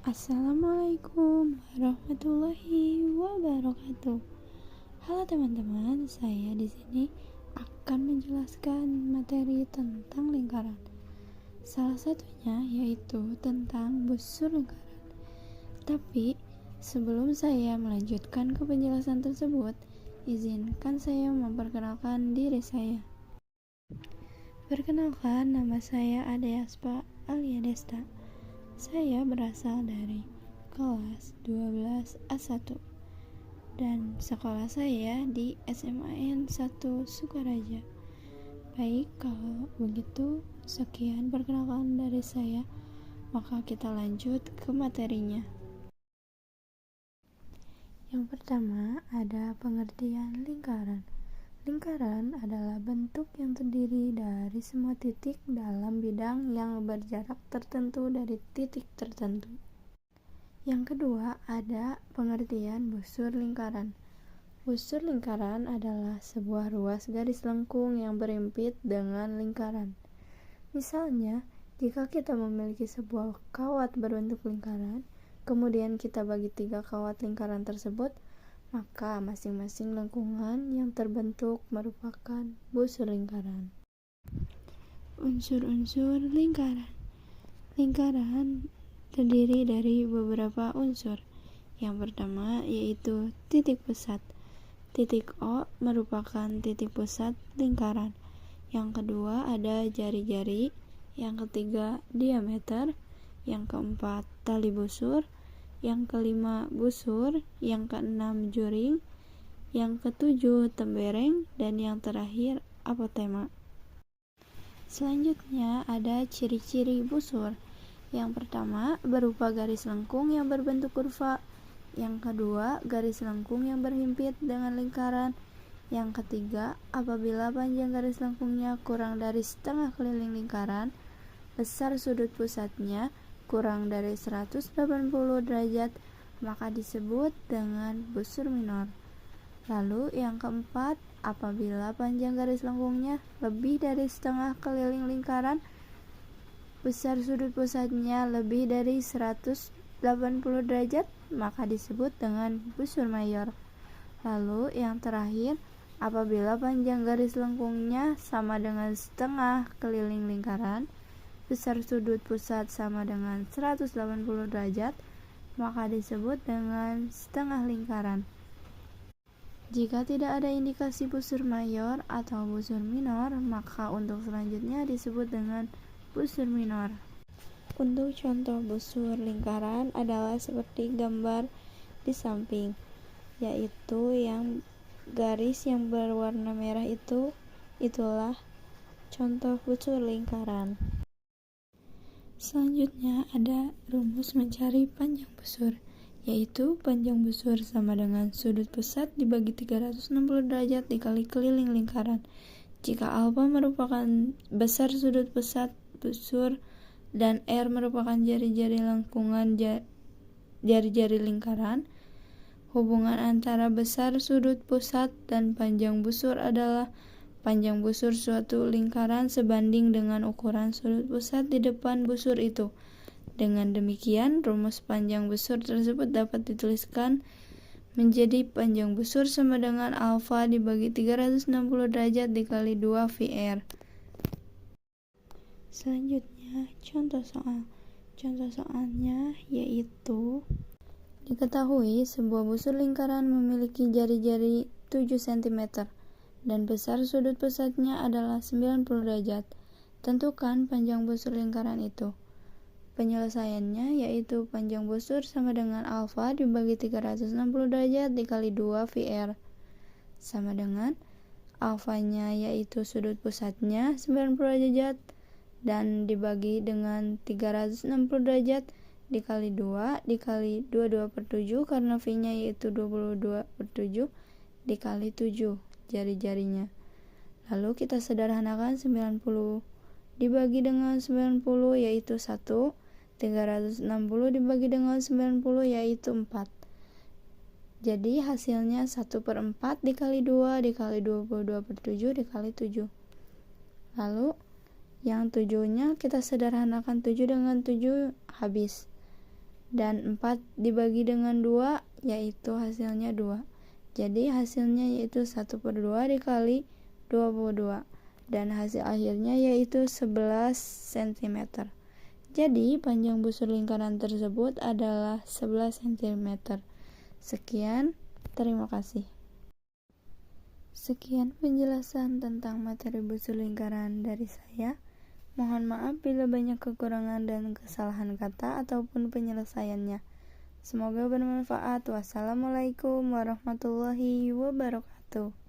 Assalamualaikum warahmatullahi wabarakatuh. Halo teman-teman, saya di sini akan menjelaskan materi tentang lingkaran. Salah satunya yaitu tentang busur lingkaran. Tapi sebelum saya melanjutkan ke penjelasan tersebut, izinkan saya memperkenalkan diri saya. Perkenalkan, nama saya Ade Aspa Alia Desta. Saya berasal dari kelas 12 A1 dan sekolah saya di SMAN 1 Sukaraja. Baik, kalau begitu sekian perkenalan dari saya, maka kita lanjut ke materinya. Yang pertama ada pengertian lingkaran. Lingkaran adalah bentuk yang terdiri dari semua titik dalam bidang yang berjarak tertentu dari titik tertentu. Yang kedua, ada pengertian busur lingkaran. Busur lingkaran adalah sebuah ruas garis lengkung yang berhimpit dengan lingkaran. Misalnya, jika kita memiliki sebuah kawat berbentuk lingkaran, kemudian kita bagi 3 kawat lingkaran tersebut, maka masing-masing lengkungan yang terbentuk merupakan busur lingkaran. Unsur-unsur lingkaran. Lingkaran terdiri dari beberapa unsur. Yang pertama yaitu titik pusat. Titik O merupakan titik pusat lingkaran. Yang kedua ada jari-jari. Yang ketiga diameter. Yang keempat tali busur. Yang kelima busur, yang keenam juring, yang ketujuh tembereng, dan yang terakhir apotema. Selanjutnya ada ciri-ciri busur. Yang pertama berupa garis lengkung yang berbentuk kurva. Yang kedua garis lengkung yang berhimpit dengan lingkaran. Yang ketiga apabila panjang garis lengkungnya kurang dari setengah keliling lingkaran, besar sudut pusatnya kurang dari 180 derajat, maka disebut dengan busur minor. Lalu yang keempat, apabila panjang garis lengkungnya lebih dari setengah keliling lingkaran, besar sudut pusatnya lebih dari 180 derajat, maka disebut dengan busur mayor. Lalu yang terakhir, apabila panjang garis lengkungnya sama dengan setengah keliling lingkaran, besar sudut pusat sama dengan 180 derajat, maka disebut dengan setengah lingkaran. Jika tidak ada indikasi busur mayor atau busur minor, maka untuk selanjutnya disebut dengan busur minor. Untuk contoh busur lingkaran adalah seperti gambar di samping, yaitu yang garis yang berwarna merah itulah contoh busur lingkaran. Selanjutnya ada rumus mencari panjang busur, yaitu panjang busur sama dengan sudut pusat dibagi 360 derajat dikali keliling lingkaran. Jika alfa merupakan besar sudut pusat busur dan R merupakan jari-jari lengkungan jari-jari lingkaran, hubungan antara besar sudut pusat dan panjang busur adalah panjang busur suatu lingkaran sebanding dengan ukuran sudut pusat di depan busur itu. Dengan demikian, rumus panjang busur tersebut dapat dituliskan menjadi panjang busur sama dengan alfa dibagi 360 derajat dikali 2 VR. Selanjutnya, contoh soal. Contoh soalnya yaitu diketahui sebuah busur lingkaran memiliki jari-jari 7 cm. Dan besar sudut pusatnya adalah 90 derajat. Tentukan panjang busur lingkaran itu. Penyelesaiannya yaitu panjang busur sama dengan alfa dibagi 360 derajat dikali 2 VR. Sama dengan alfanya yaitu sudut pusatnya 90 derajat dan dibagi dengan 360 derajat dikali 2 dikali 22/7 karena V-nya yaitu 22/7 dikali 7 jari-jarinya. Lalu kita sederhanakan 90 dibagi dengan 90 yaitu 1, 360 dibagi dengan 90 yaitu 4. Jadi hasilnya 1/4 dikali 2 dikali 22/7 dikali 7. Lalu yang 7-nya kita sederhanakan 7 dengan 7 habis. dan 4 dibagi dengan 2 yaitu hasilnya 2. Jadi hasilnya yaitu 1/2 dikali 22 dan hasil akhirnya yaitu 11 cm. Jadi panjang busur lingkaran tersebut adalah 11 cm. Sekian, terima kasih. Sekian penjelasan tentang materi busur lingkaran dari saya. Mohon maaf bila banyak kekurangan dan kesalahan kata ataupun penyelesaiannya. Semoga bermanfaat. Wassalamualaikum warahmatullahi wabarakatuh.